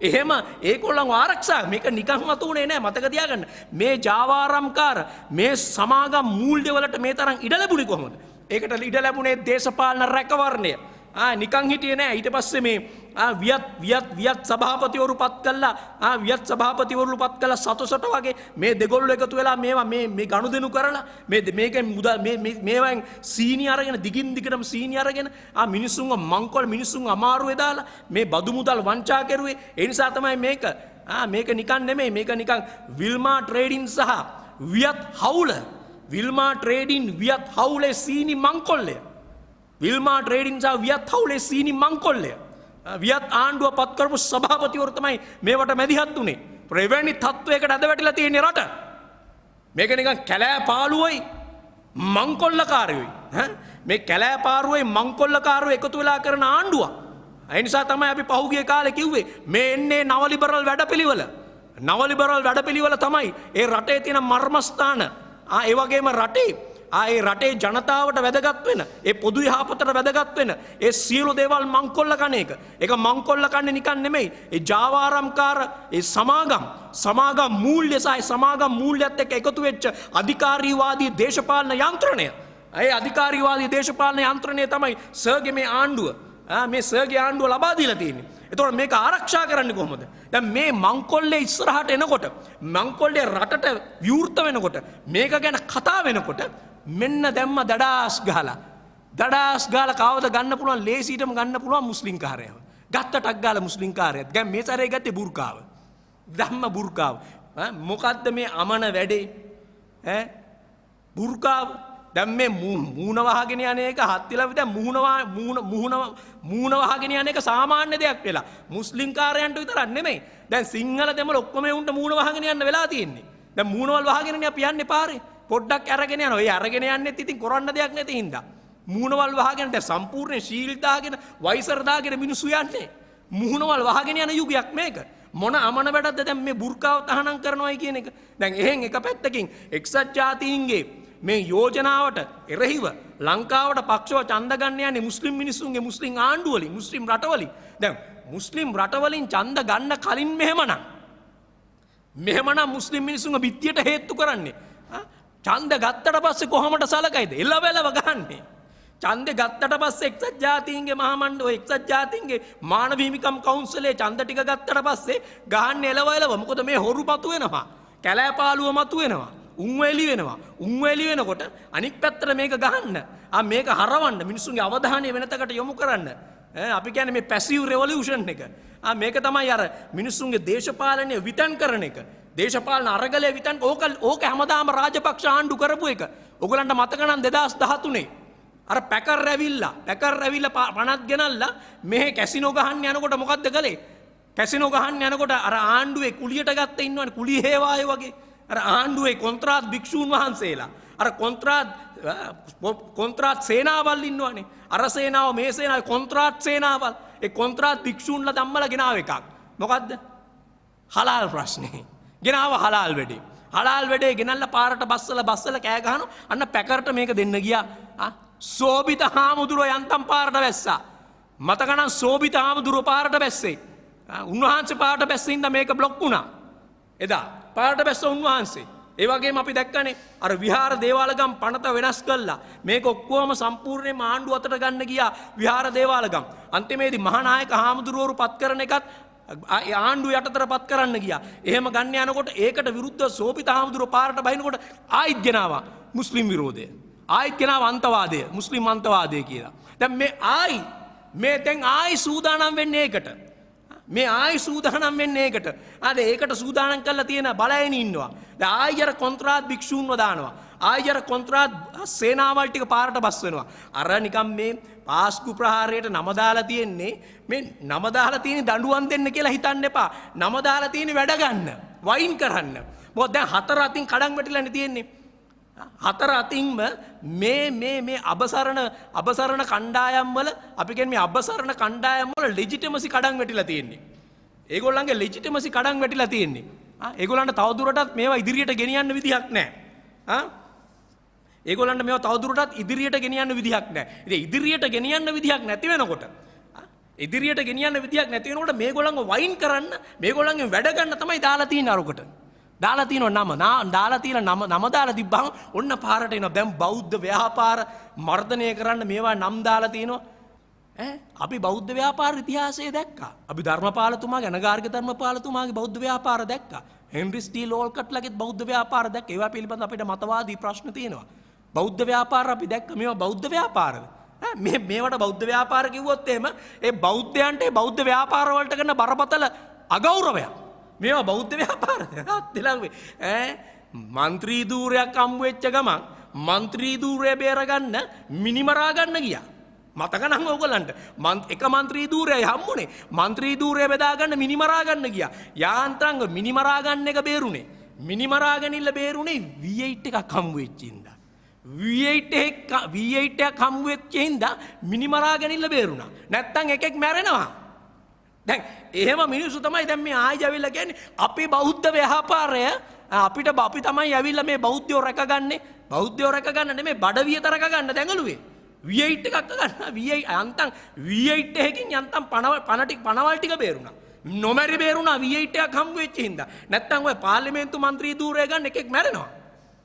එහෙම ඒගොල්ලන් ආරක්ෂා මේක නිකන් මතුනේ නෑ මතක තියාගන්න. මේ ජාවාරම්කාර මේ සමාගම් මූල්‍ය වලට මේ තරම් ඉඩ ලැබුණේ කොහොමද? ඒකට ඉඩ ලැබුණේ දේශපාලන රැකවරණය. නිකන් හිටියේ නෑ. ඊට පස්සේ මේ වියත් සභාපතිවරු පත් කළා සතොසට වගේ මේ දෙගොල්ලෝ එකතු වෙලා මේවා මේ ගනුදෙනු කරලා මේකෙන් මුදල් මේවෙන් සීනි අරගෙන දිගටම සීනි අරගෙන මිනිස්සුන්ව මංකොල් මිනිස්සුන් අමාරුවේ දාලා මේ බදු මුදල් වංචා කරුවේ. ඒ නිසා තමයි මේක නිකන් නෙමෙයි. මේක නිකන් විල්මා ට්‍රේඩින් සහ වියත් හවුල. විල්මා ට්‍රේඩින් වියත් හවුලේ සීනි මංකොල්ලය. විල්මා ට්‍රේඩින් සහ වියත් හවුලේ සීනි මංකොල්ලය. වියත් ආණ්ඩුව පත් කරපු සභාපතිවරු තමයි මේවට මැදිහත් උනේ. ප්‍රෙවෙනි තත්වයකට අද වැටිලා තියෙන රට. මේක නිකන් කැලෑ පාළුවයි මංකොල්ලකාරයෝයි. මේ කැලෑ පාරුවයි මංකොල්ලකාරයෝ එකතු වෙලා කරන ආණ්ඩුවක්. ඒ නිසා තමයි අපි පහුගිය කාලේ කිව්වේ මේ එන්නේ නව ලිබරල් වැඩපිළිවෙල. නව ලිබරල් වැඩපිළිවෙල තමයි ඒ රටේ තියෙන මර්මස්ථාන ඒ වගේම රටේ ආයේ රටේ ජනතාවට වැදගත් වෙන, ඒ පොදු යහපතට වැදගත් වෙන ඒ සියලු දේවල් මංකොල්ල කන එක. ඒක මංකොල්ල කන්නේ නිකන් නෙමෙයි. ඒ ජාවාරම්කාර ඒ සමාගම් මූල්‍ය සහ සමාගම් මූල්‍යත් එක්ක එකතු වෙච්ච අධිකාරීවාදී දේශපාලන යන්ත්‍රණය. ඒ අධිකාරීවාදී දේශපාලන යන්ත්‍රණය තමයි සර්ගේ මේ ආණ්ඩුව. මේ සර්ගේ ආණ්ඩුව ලබා දීලා තියෙන්නේ. එතකොට මේක ආරක්ෂා කරන්නේ කොහොමද? දැන් මේ මංකොල්ලේ ඉස්සරහට එනකොට, මංකොල්ලේ රටට විවෘත වෙනකොට, මේක ගැන කතා වෙනකොට මෙන්න දැම්ම දඩාස් ගහලා කවද ගන්න පුළුවන්, ලේසියටම ගන්න පුළුවන් මුස්ලිම් කාර්යව. ගත්තටක් ගාලා මුස්ලිම් කාර්යයත්. දැන් මේ සැරේ ගත්තේ බුර්කාව. ධම්ම බුර්කාව. මොකද්ද මේ අමන වැඩේ? බුර්කාව. දැන් මේ මූණ වහගෙන යන එක හත්තිලා දැන් මූණ වහගෙන යන එක සාමාන්‍ය දෙයක් වෙලා. මුස්ලිම් කාර්යයන්ට විතරක් නෙමෙයි. දැන් සිංහල දෙමළ ඔක්කොම උන්ට මූණ වහගෙන යන්න වෙලා තියෙන්නේ. දැන් මූණවල් වහගෙනනේ අපි යන්නේ පාරේ. පොඩ්ඩක් අරගෙන යනවා. ඒ අරගෙන යන්නෙත් ඉතින් කරන්න දෙයක් නැති හින්දා. මූණවල් වහගෙන දැන් සම්පූර්ණ ශීල්ඩ් දාගෙන වයිසර් දාගෙන මිනිස්සු යන්නේ. මූණවල් වහගෙන යන යුගයක් මේක. මොන අමන වැඩක්ද දැන් මේ බුර්කාව තහනම් කරනවායි කියන එක. දැන් එහෙන් එක පැත්තකින් එක්සත් ජාතීන්ගේ මේ යෝජනාවට එරෙහිව ලංකාවට පක්ෂව ඡන්ද ගන්න යන්නේ මුස්ලිම් මිනිස්සුන්ගේ මුස්ලිම් ආණ්ඩුවලින්, මුස්ලිම් රටවලින්. දැන් මුස්ලිම් රටවලින් ඡන්ද ගන්න කලින් මෙහෙමනම් මුස්ලිම් මිනිස්සුන්ගේ බිත්තියට හේතු කරන්නේ. ඡන්ද ගත්තට පස්සේ කොහොමද සලකයිද? එළවෙලව ගහන්නේ. ඡන්ද ගත්තට පස්සේ එක්සත් ජාතීන්ගේ මහමණ්ඩලය, එක්සත් ජාතීන්ගේ මානව හිමිකම් කවුන්සිලේ ඡන්ද ටික ගත්තට පස්සේ ගහන්නේ එළවෙලව. මොකද මේ හොරු මතු වෙනවා. කැලෑපාලුව මතු වෙනවා. උන්වැලි වෙනකොට අනික් පැත්තට මේක ගහන්න. මේක හරවන්න, මිනිස්සුන්ගේ අවධානය වෙනතකට යොමු කරන්න. අපි කියන්නේ මේ පැසිව් රෙවොලියුෂන් එක. මේක තමයි අර මිනිස්සුන්ගේ දේශපාලනය විතන් කරන එක. දේශපාලන අරගලය විතන් ඕක හැමදාම රාජපක්ෂ ආණ්ඩු කරපු එක. ඔයගලන්ට මතක නම් 2013 අර පැකර් රැවිල්ලා පණත් ගෙනල්ලා මෙහෙ කැසිනෝ ගහන්න යනකොට මොකද්ද කළේ? කැසිනෝ ගහන්න යනකොට අර ආණ්ඩුවේ කුලියට ගත්ත ඉන්නවනේ, කුලී හේවාය වගේ. අර ආණ්ඩුවේ කොන්ත්‍රාත් භික්ෂූන් වහන්සේලා, අර කොන්ත්‍රාත් සේනාවල් ඉන්නවනේ. අර සේනාව, මේ සේනාව, කොන්ත්‍රාත් සේනාවල්. ඒ කොන්ත්‍රාත් භික්ෂූන්ලා ධම්මලා ගෙනාව එකක්. මොකද්ද? හලාල් ප්‍රශ්නේ. ගෙනාව හලාල් වැඩේ. හලාල් වැඩේ ගෙනල්ලා පාරට බස්සලා කෑ ගහනවා. අන්න පැකරට මේක දෙන්න ගියා. සෝබිත හාමුදුරුවෝ යන්තම් පාරට වැස්සා. මතකනම් සෝබිත හාමුදුරුවෝ පාරට බැස්සේ. උන්වහන්සේ පාරට බැස්සින්ද මේක බ්ලොක් වුණා. එදා පාරට බැස්ස උන්වහන්සේ. ඒ වගේම අපි දැක්කනේ අර විහාර දේවාලගම් පනත වෙනස් කළා. මේක ඔක්කොම සම්පූර්ණයෙන්ම ආණ්ඩුව අතට ගන්න ගියා විහාර දේවාලගම්. අන්තිමේදී මහානායක හාමුදුරුවරු පත් කරන එකත් ආණ්ඩුව යටතට පත් කරන්න ගියා. එහෙම ගන්න යනකොට ඒකට විරුද්ධව සෝබිත හාමුදුරුවෝ පාරට බහිනකොට ආයිත් ගෙනාවා මුස්ලිම් විරෝධය. ආයිත් ගෙනාව අන්තවාදය, මුස්ලිම් අන්තවාදය කියලා. දැන් දැන් ආයි සූදානම් වෙන්නේ ඒකට. අද ඒකට සූදානම් කරලා තියෙන බලයෙන් ඉන්නවා. දැන් ආයි අර කොන්ත්‍රාත් භික්ෂූන්ව දානවා. ආයි අර කොන්ත්‍රාත් සේනාවල් ටික පාරට බස් වෙනවා. අර නිකම් මේ පාස්කු ප්‍රහාරයට නම දාලා තියෙන්නේ, මේ නම දාලා තියෙන දඬුවම් දෙන්න කියලා හිතන්න එපා. නම දාලා තියෙන වැඩ ගන්න, වයින් කරන්න. මොකද දැන් හතර අතින් කඩන් වැටිලානේ තියෙන්නේ. හතර අතින්ම මේ අබසරණ කණ්ඩායම් වල, අපි කියන්නේ මේ අබසරණ කණ්ඩායම් වල ලෙජිටිමසි කඩන් වැටිලා තියෙන්නේ. ඒගොල්ලන්ගේ ලෙජිටිමසි කඩන් වැටිලා තියෙන්නේ. ඒගොල්ලන්ට තවදුරටත් මේවා ඉදිරියට ගෙනියන්න විදිහක් නැහැ. ඒගොල්ලන්ට මේවා තවදුරටත් ඉදිරියට ගෙනියන්න විදිහක් නැහැ. ඉතින් ඉදිරියට ගෙනියන්න විදිහක් නැති වෙනකොට මේගොල්ලන්ව වයින් කරන්න, මේගොල්ලන්ගෙන් වැඩ ගන්න තමයි දාලා තියෙන අරකට. දාලා තියනවා නම දාලා තිබ්බහම ඔන්න පාරට එනවා. දැන් බෞද්ධ ව්‍යාපාර මර්ධනය කරන්න මේවා නම් දාලා තියනවා. අපි බෞද්ධ ව්‍යාපාර ඉතිහාසය දැක්කා. අපි ධර්මපාලතුමාගේ, අනගාരിക ධර්මපාලතුමාගේ බෞද්ධ ව්‍යාපාර දැක්කා. හෙන්රි ස්ටීල් ඕල්කට්ලාගේ බෞද්ධ ව්‍යාපාර දැක්කා. ඒවා පිළිබඳ අපිට මතවාදී ප්‍රශ්න තියෙනවා. බෞද්ධ ව්‍යාපාර අපි දැක්කා. මේවා බෞද්ධ ව්‍යාපාරද? මේවට බෞද්ධ ව්‍යාපාර කිව්වොත් එහෙම ඒ බෞද්ධයන්ට ඒ බෞද්ධ ව්‍යාපාර වලට කරන බරපතල අගෞරවයක්. මේවා බෞද්ධ ව්‍යාපාරද? මන්ත්‍රී ධූරයක් හම්බ වෙච්ච ගමන් මන්ත්‍රී ධූරය බේරගන්න මිනිමරා ගන්න ගියා. මතක නම් ඔයගොල්ලන්ට එක මන්ත්‍රී ධූරයයි හම්බුනේ. මන්ත්‍රී ධූරය බෙදා ගන්න මිනිමරා ගන්න ගියා. යාන්ත්‍රාංග මිනිමරා ගන්න එක බේරුනේ. මිනිමරා ගනින්න බේරුනේ V8 එකක් හම්බ වෙච්ච හින්දා. V8 එකක් හම්බ වෙච්ච හින්දා මිනිමරා ගනින්න බේරුණා. නැත්තම් එකෙක් මැරෙනවා. දැන් එහෙම මිනිස්සු තමයි දැන් මේ ආයි ඇවිල්ලා කියන්නේ අපේ බෞද්ධ ව්‍යාපාරය අපි තමයි ඇවිල්ලා මේ බෞද්ධයෝ රැකගන්නේ. බෞද්ධයෝ රැක ගන්න නෙමෙයි බඩවියත රැක ගන්න දැඟලුවේ. V8 එකක් ගන්න V8 යන්තම් V8 එකකින් යන්තම් පණවල් ටික බේරුණා. නොමැරි බේරුණා V8 එකක් හම්බ වෙච්ච හින්දා. නැත්තම් ඔය පාර්ලිමේන්තු මන්ත්‍රී ධූරය ගන්න එකෙක් මැරෙනවා.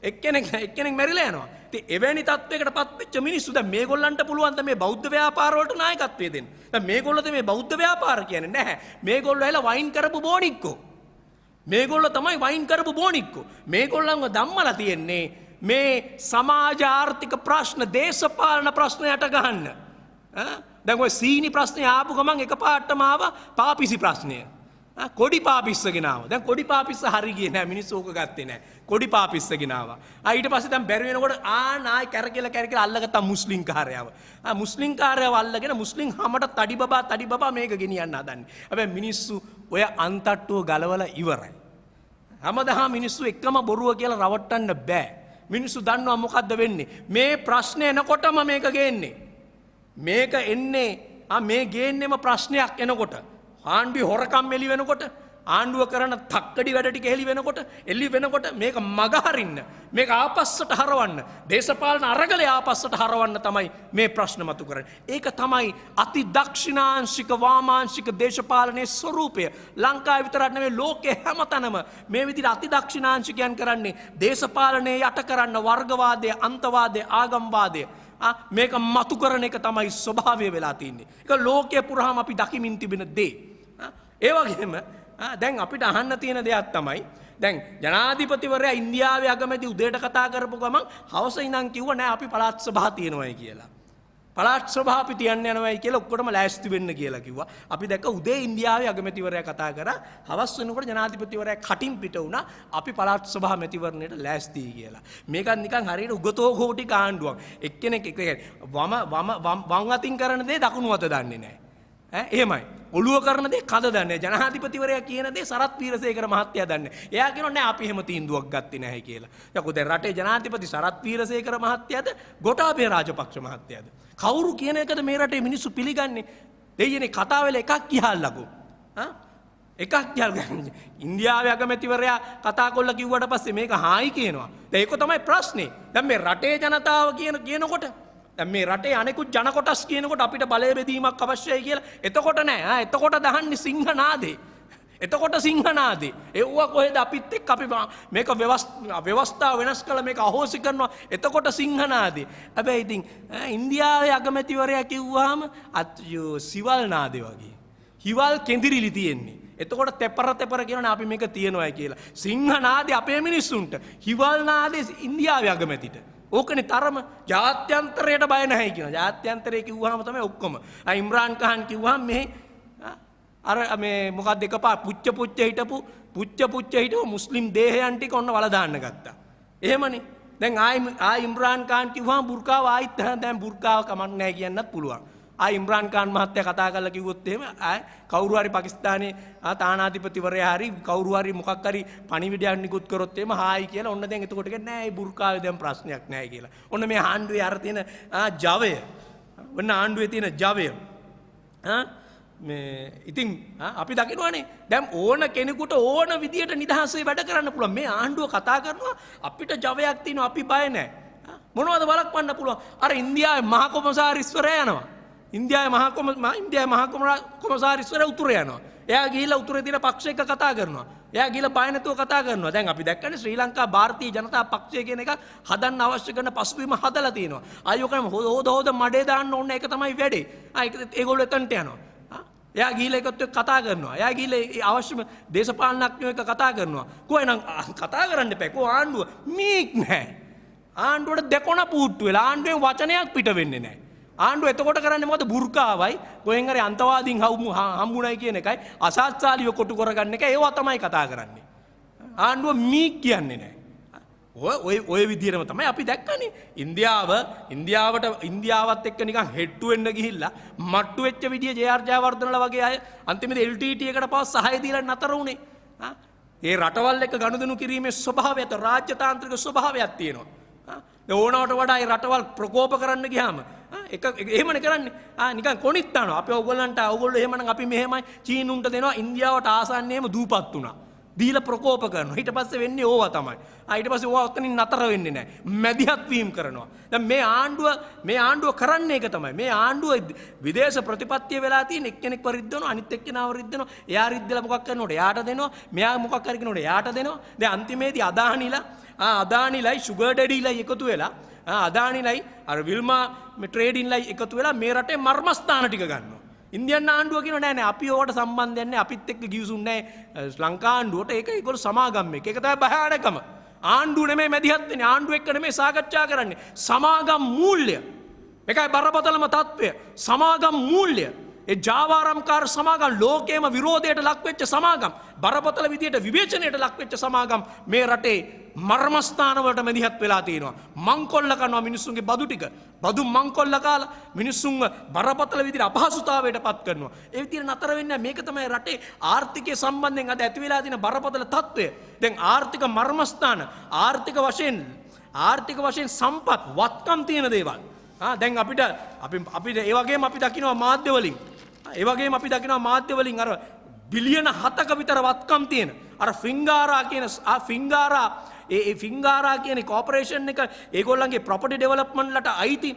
එක්කෙනෙක් මැරිලා යනවා. ඉතින් එවැනි තත්වයකටපත් වෙච්ච මිනිස්සු දැන් මේගොල්ලන්ට පුළුවන් ද මේ බෞද්ධ ව්‍යාපාර වලට නායකත්වය දෙන්න. දැන් මේගොල්ලෝ මේ බෞද්ධ ව්‍යාපාර කියන්නේ නැහැ. මේගොල්ලෝ ඇවිල්ලා වයින් කරපු බෝනික්කෝ. මේගොල්ලෝ තමයි වයින් කරපු බෝනික්කෝ. මේගොල්ලන්ව ධම්මලා තියෙන්නේ මේ සමාජ ආර්ථික ප්‍රශ්න දේශපාලන ප්‍රශ්න යට ගහන්න. දැන් ඔය සීනි ප්‍රශ්නේ ආපු ගමන් එකපාරටම ආවා පාපිසි ප්‍රශ්නය. කොඩි පාපිස්ස ගෙනාවා. දැන් කොඩි පාපිස්ස හරි ගියේ නෑ මිනිස්සු ඕක ගත්තේ නෑ. කොඩි පාපිස්ස ගෙනාවා. ඊට පස්සේ දැන් බැරි වෙනකොට නායි කැරකිලා අල්ලගත්තා මුස්ලිම් කාර්යව. මුස්ලිම් කාර්යව අල්ලගෙන මුස්ලිම් හැමට තඩි බබා මේක ගෙනියන්න හදන්නේ. හැබැයි මිනිස්සු ඔය අන්තට්ටුව ගලවලා ඉවරයි. හැමදාම මිනිස්සු එකම බොරුව කියලා රවට්ටන්න බෑ. මිනිස්සු දන්නවා මොකද්ද වෙන්නේ. මේ ප්‍රශ්නේ එනකොටම මේක ගේන්නේ. මේක එන්නේ මේ ගේන්නෙම ප්‍රශ්නයක් එනකොට. ආණ්ඩුවේ හොරකම් එළි වෙනකොට ආණ්ඩුව කරන තක්කඩි වැඩ ටික එළි වෙනකොට මේක මගහරින්න මේක ආපස්සට හරවන්න දේශපාලන අරගලය ආපස්සට හරවන්න තමයි මේ ප්‍රශ්න මතු කරන්නේ. ඒක තමයි අති දක්ෂිණාංශික වාමාංශික දේශපාලනයේ ස්වરૂපය. ලංකාවේ විතරක් නෙවෙයි ලෝකේ හැමතැනම මේ විදිහට අති දක්ෂිණාංශිකයන් කරන්නේ දේශපාලනයේ යට කරන්න වර්ගවාදය, අන්තවාදය, ආගම්වාදය මේක මතු කරන එක තමයි ස්වභාවය වෙලා තින්නේ. ඒක ලෝකයේ පුරාම අපි දකිමින් තිබෙන දේ. ඒ වගේම දැන් අපිට අහන්න තියෙන දෙයක් තමයි දැන් ජනාධිපතිවරයා ඉන්දියාවේ අගමැති උදේට කතා කරපු ගමන් හවස ඉඳන් කිව්වා නෑ අපි පළාත් සභා තියනවායි කියලා. පළාත් සභා අපි තියන්න යනවායි කියලා ඔක්කොටම ලෑස්ති වෙන්න කියලා කිව්වා. අපි දැක්ක උදේ ඉන්දියාවේ අගමැතිවරයා කතා කරා හවස් වෙනකොට ජනාධිපතිවරයා කටින් පිට වුණා අපි පළාත් සභා මැතිවරණයට ලෑස්තියි කියලා. මේකත් නිකන් හරියට උගතෝ කෝටි කාණ්ඩුවක්. එක්කෙනෙක් වම් අතින් කරන දේ දකුණු අත දන්නේ නෑ. එහෙමයි. ඔළුව කරන දේ කද දන්නේ. ජනාධිපතිවරයා කියන දේ සරත් වීරසේකර මහත්තයා දන්නේ. එයා කියනවා නෑ අපි එහෙම තීන්දුවක් ගත්තේ නැහැ කියලා. යකෝ දැන් රටේ ජනාධිපති සරත් වීරසේකර මහත්තයාද ගෝඨාභය රාජපක්ෂ මහත්තයාද? කවුරු කියන එකද මේ රටේ මිනිස්සු පිළිගන්නේ? දෙයියනේ කතා වෙලා එකක් කියහල්ලකෝ. එකක් කියහල්ලා ඉන්දියාවේ අගමැතිවරයා කතා කරලා කිව්වට පස්සේ මේක හායි කියනවා. දැන් ඒක තමයි ප්‍රශ්නේ. දැන් මේ රටේ ජනතාව කියනකොට මේ රටේ අනෙකුත් ජන කොටස් කියනකොට අපිට බලය බෙදීමක් අවශ්‍යයි කියලා. එතකොට නෑ. එතකොට දහන්නේ සිංහනාදේ. එතකොට සිංහනාදේ. එව්වා කොහෙද අපිත් එක්ක අපි මේක ව්‍යවස්ථාව වෙනස් කළා මේක අහෝසි කරනවා. එතකොට සිංහනාදේ. හැබැයි ඉතින් ඉන්දියාවේ අගමැතිවරයා කිව්වහම සිවල් නාදේ වගේ. හිවල් කෙඳිරිලි තියෙන්නේ. එතකොට තෙපර කියනවා අපි මේක තියනවායි කියලා. සිංහනාදේ අපේ මිනිස්සුන්ට. හිවල් නාදේ ඉන්දියාවේ අගමැතිට. ඕකනේ තරම ජාත්‍යන්තරයට බය නැහැ කියනවා. ජාත්‍යන්තරය කිව්වහම තමයි ඔක්කොම. ඉම්රාන් ඛාන් කිව්වහම මේ අර මේ මොකක්ද එකපාර පුච්ච හිටපු මුස්ලිම් දේහයන් ටික ඔන්න වල දාන්න ගත්තා. එහෙමනේ. දැන් ආයි ඉම්රාන් ඛාන් කිව්වහම බුර්කාව ආයිත් දැන් බුර්කාව කමක් නැහැ කියන්නත් පුළුවන්. ඉම්රාන් ඛාන් මහත්තයා කතා කරලා කිව්වොත් එහෙම කවුරු හරි පාකිස්තානයේ තානාධිපතිවරයා හරි කවුරු හරි මොකක් හරි පණිවිඩයක් නිකුත් කරොත් එහෙම හායි කියලා ඔන්න දැන් එතකොට කියන්නේ නෑ මේ බුර්කාවේ දැන් ප්‍රශ්නයක් නෑ කියලා. ඔන්න මේ ආණ්ඩුවේ අර තියෙන ජවය. ඔන්න ආණ්ඩුවේ තියෙන ජවය. මේ ඉතින් අපි දකිනවනේ දැන් ඕන කෙනෙකුට ඕන විදියට නිදහසේ වැඩ කරන්න පුළුවන්. මේ ආණ්ඩුව කතා කරනවා අපිට ජවයක් තියෙනවා අපි බය නෑ. මොනවද බලක්වන්න පුළුවන්? අර ඉන්දියාවේ මහා කොමසාරිස්වරයා යනවා. ඉන්දියාවේ මහා කොමසාරිස්වරයා උතුරේ යනවා. එයා ගිහිල්ලා උතුරේ තියෙන පක්ෂ එක්ක කතා කරනවා. එයා ගිහිල්ලා බය නැතුව කතා කරනවා. දැන් අපි දැක්කනේ ශ්‍රී ලංකා භාරතීය ජනතා පක්ෂය කියන එක හදන්න අවශ්‍ය කරන පසුබිම හදලා තියෙනවා. ආයෝකම හොද මඩේ දාන්න ඕනේ ඒක තමයි වැඩේ. ඒගොල්ලෝ එතනට යනවා. එයා ගිහිල්ලා එකත් එක්ක කතා කරනවා. එයා ගිහිල්ලා අවශ්‍යම දේශපාලනඥයෝ එක්ක කතා කරනවා. කොහෙනම් කතා කරන්න එපා. කො ආණ්ඩුව මීක් නැහැ. ආණ්ඩුවට දෙකොණ පුට්ටු වෙලා ආණ්ඩුවෙන් වචනයක් පිට වෙන්නේ නැහැ. ආණ්ඩුව එතකොට කරන්නේ මොකද? බුර්කාවයි කොහෙන් හරි අන්තවාදීන් හම්බුණයි කියන එකයි අසත්සාලිව කොටු කරගන්න එක ඒවා තමයි කතා කරන්නේ. ආණ්ඩුව මීක් කියන්නේ නැහැ. ඔය විදිහටම තමයි අපි දැක්කනේ ඉන්දියාවත් එක්ක නිකන් හෙට්ටු වෙන්න ගිහිල්ලා මට්ටු වෙච්ච විදිය ජේ.ආර්. ජයවර්ධනලා වගේ අය අන්තිමේදී LTT එකට පස්සේ සහාය දීලා නතර වුණේ. ඒ රටවල් එක්ක ගනුදෙනු කිරීමේ ස්වභාවයත් රාජ්‍යතාන්ත්‍රික ස්වභාවයක් තියෙනවා. ඕනවට වඩා ඒ රටවල් ප්‍රකෝප කරන්න ගියාම එහෙමනේ කරන්නේ. නිකන් කොනිත් දානවා. අපි ඕගොල්ලෝ එහෙමනම් අපි මෙහෙමයි චීනුන්ට දෙනවා. ඉන්දියාවට ආසන්නයේම දූපත් වුණා. දීලා ප්‍රකෝප කරනවා. ඊට පස්සේ වෙන්නේ ඕවා තමයි. ඊට පස්සේ ඕවා ඔතනින් නතර වෙන්නේ නැහැ. මැදිහත් වීම කරනවා. දැන් මේ ආණ්ඩුව කරන්නේ ඒක තමයි. මේ ආණ්ඩුව විදේශ ප්‍රතිපත්තිය වෙලා තියෙන එක්කෙනෙක් වරිද්දනවා අනිත් එක්කෙනාව රිද්දනවා. එයා රිද්දලා මොකක් කරනකොට එයාට දෙනවා. මෙයා මොකක් හරි කරනකොට එයාට දෙනවා. දැන් අන්තිමේදී අදානිලයි ෂුගර් ඩැඩිලයි එකතු වෙලා අදානිලයි අර විල්මා ට්‍රේඩින්ලයි එකතු වෙලා මේ රටේ මර්මස්ථාන ටික ගන්නවා. ඉන්දියන් ආණ්ඩුව කියනවා නෑ අපි ඕකට සම්බන්ධයක් නෑ අපිත් එක්ක ගිවිසුම් නෑ ලංකා ආණ්ඩුවට ඒක ඒගොල්ලෝ සමාගම් එක. ඒක තමයි භයානකම. ආණ්ඩුව නෙමෙයි මැදිහත් වෙන්නේ. ආණ්ඩුව එක්ක නෙමෙයි සාකච්ඡා කරන්නේ. සමාගම් මූල්‍ය. මේකයි බරපතලම තත්ත්වය. සමාගම් මූල්‍ය. ඒ ජාවාරම්කාර සමාගම් ලෝකේම විරෝධයට ලක් වෙච්ච සමාගම් බරපතල විදියට විවේචනයට ලක් වෙච්ච සමාගම් මේ රටේ මර්මස්ථාන වලට මැදිහත් වෙලා තියෙනවා. මංකොල්ල කරනවා මිනිස්සුන්ගේ බදු ටික. බදු මංකොල්ල කාලා මිනිස්සුන්ව බරපතල විදියට අපහසුතාවයට පත් කරනවා. ඒ විදියට නතර වෙන්නේ මේක තමයි රටේ ආර්ථිකය සම්බන්ධයෙන් අද ඇති වෙලා තියෙන බරපතල තත්ත්වය. දැන් ආර්ථික මර්මස්ථාන ආර්ථික වශයෙන් සම්පත් වත්කම් තියෙන දේවල්. දැන් අපිට ඒ වගේම අපි දකිනවා මාධ්‍ය වලින් අර බිලියන 7ක විතර වත්කම් තියෙන අර ෆින්ගාරා කියන කෝපරේෂන් එක ඒගොල්ලන්ගේ ප්‍රොපර්ටි ඩෙවලොප්මන්ට්ලට අයිති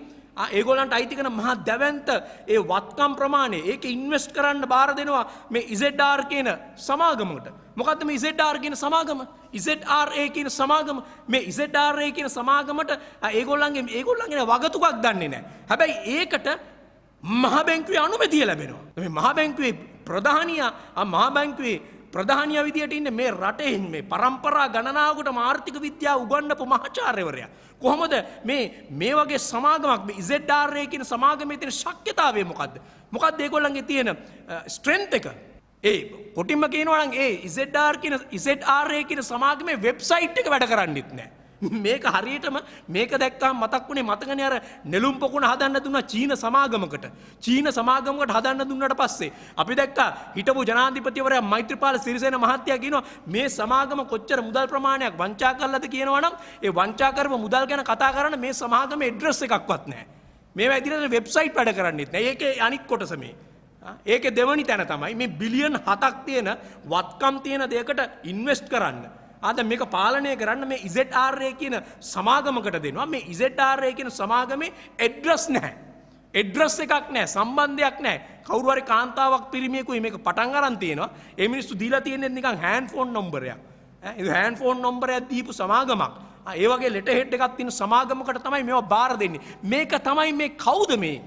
ඒගොල්ලන්ට අයිති කරන මහා දැවැන්ත ඒ වත්කම් ප්‍රමාණය ඒක ඉන්වෙස්ට් කරන්න බාර දෙනවා මේ ZR කියන සමාගමකට. මොකද්ද මේ ZR කියන සමාගම? ZRA කියන සමාගම මේ ZRA කියන සමාගමට ඒගොල්ලන්ගේ වගතුකක් දන්නේ නැහැ. හැබැයි ඒකට මහ බැංකුවේ අනුමැතිය ලැබෙනවා. මේ මහ බැංකුවේ ප්‍රධානියා විදියට ඉන්නේ මේ රටේ මේ පරම්පරා ගණනාවකට ආර්ථික විද්‍යාව උගන්වපු මහාචාර්යවරයා. කොහොමද මේ වගේ සමාගමක් මේ ZRA කියන සමාගමේ තියෙන ශක්්‍යතාවය මොකද්ද? මොකද්ද ඒගොල්ලන්ගේ තියෙන ස්ට්‍රෙන්ත් එක? කොටින්ම කියනවා නම් ZRA කියන සමාගමේ වෙබ්සයිට් එක වැඩ කරන්නේත් නැහැ. මේක හරියටම මේක දැක්කම මතක් වුණේ මතකනේ අර නෙළුම් පොකුණ හදන්න දුන්නා චීන සමාගමකට හදන්න දුන්නාට පස්සේ අපි දැක්කා හිටපු ජනාධිපතිවරයා මෛත්‍රීපාල සිරිසේන මහත්තයා කියනවා මේ සමාගම කොච්චර මුදල් ප්‍රමාණයක් වංචා කළාද කියනවනම් ඒ වංචා කරපු මුදල් ගැන කතා කරන්න මේ සමාගමේ ඇඩ්‍රස් එකක්වත් නැහැ. මේවා ඉදිරියට වෙබ්සයිට් වැඩ කරන්නේත් නැහැ. ඒකේ අනික් කොටස මේ. ඒකේ දෙවනි තැන තමයි මේ බිලියන් 7ක් තියෙන වත්කම් තියෙන දෙයකට ඉන්වෙස්ට් කරන්න. ආද මේක පාලනය කරන්න මේ ZRA කියන සමාගමකට දෙනවා. මේ ZRA කියන සමාගමේ ඇඩ්‍රස් නැහැ. ඇඩ්‍රස් එකක් නැහැ, සම්බන්ධයක් නැහැ. කවුරු හරි කාන්තාවක් පිරිමියෙකුයි මේක පටන් අරන් තියෙනවා. ඒ මිනිස්සු දීලා තියෙන්නේ නිකන් හෑන්ඩ් ෆෝන් නම්බරයක්. ඒ හෑන්ඩ් ෆෝන් නම්බරයක් දීපු සමාගමක්. ඒ වගේ ලෙටර් හෙඩ් එකක් තියෙන සමාගමකට තමයි මේවා බාර දෙන්නේ. මේක තමයි මේ කවුද මේ?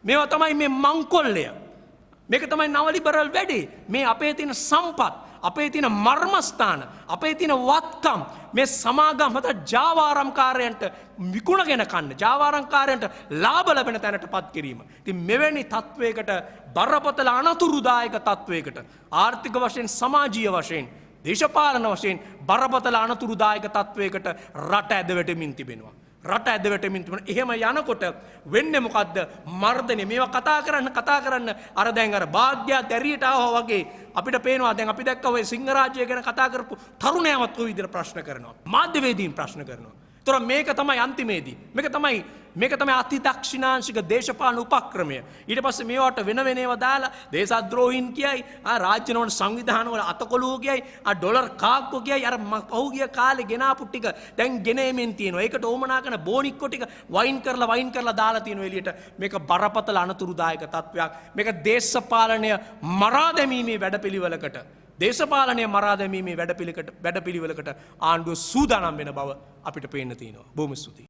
මේවා තමයි මේ මංකොල්ලය. මේක තමයි නව ලිබරල් වැඩේ. මේ අපේ තියෙන සම්පත් අපේ තියෙන මර්මස්ථාන අපේ තියෙන වත්කම් මේ සමාගම් හත ජාවාරම්කාරයන්ට විකුණගෙන කන්න ජාවාරම්කාරයන්ට ලාභ ලැබෙන තැනට පත් කිරීම. ඉතින් මෙවැනි තත්වයකට බරපතල අනතුරුදායක තත්වයකට ආර්ථික වශයෙන් සමාජීය වශයෙන් දේශපාලන වශයෙන් බරපතල අනතුරුදායක තත්වයකට රට ඇද වැටෙමින් තිබෙනවා. එහෙම යනකොට වෙන්නේ මොකද්ද? මර්ධනය. මේවා කතා කරන්න අර දැන් අර භාග්‍යයා දැරියට ආවා වගේ අපිට පේනවා. දැන් අපි දැක්ක ඔය සිංහරාජ්‍ය ගැන කතා කරපු තරුණයවත් ඔය විදිහට ප්‍රශ්න කරනවා. මාධ්‍යවේදීන් ප්‍රශ්න කරනවා. ඒතර මේක තමයි අන්තිමේදී. මේක තමයි අතිදක්ෂිනාංශික දේශපාලන උපක්‍රමය. ඊට පස්සේ මේවට වෙන ඒවා දාලා දේශද්‍රෝහීන් කියයි, රාජ්‍යනෝන සංවිධානවල අතකොළුව කියයි, ඩොලර් කාක්කෝ කියයි. අර පහුගිය කාලේ ගෙනාපු ටික දැන් ගෙනෙමින් තියෙනවා. ඒකට ඕමනා කරන බෝනික්කෝ ටික වයින් කරලා දාලා තියෙනවා එළියට. මේක බරපතල අනතුරුදායක තත්වයක්. මේක දේශපාලනය මරා දැමීමේ වැඩපිළිවෙලකට වැඩපිළිවෙලකට ආණ්ඩුව සූදානම් වෙන බව අපිට පේන්න තියෙනවා. බොහොම ස්තුතියි.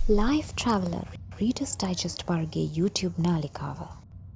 Life Traveler Reader's Digest වර්ගයේ YouTube නාලිකාව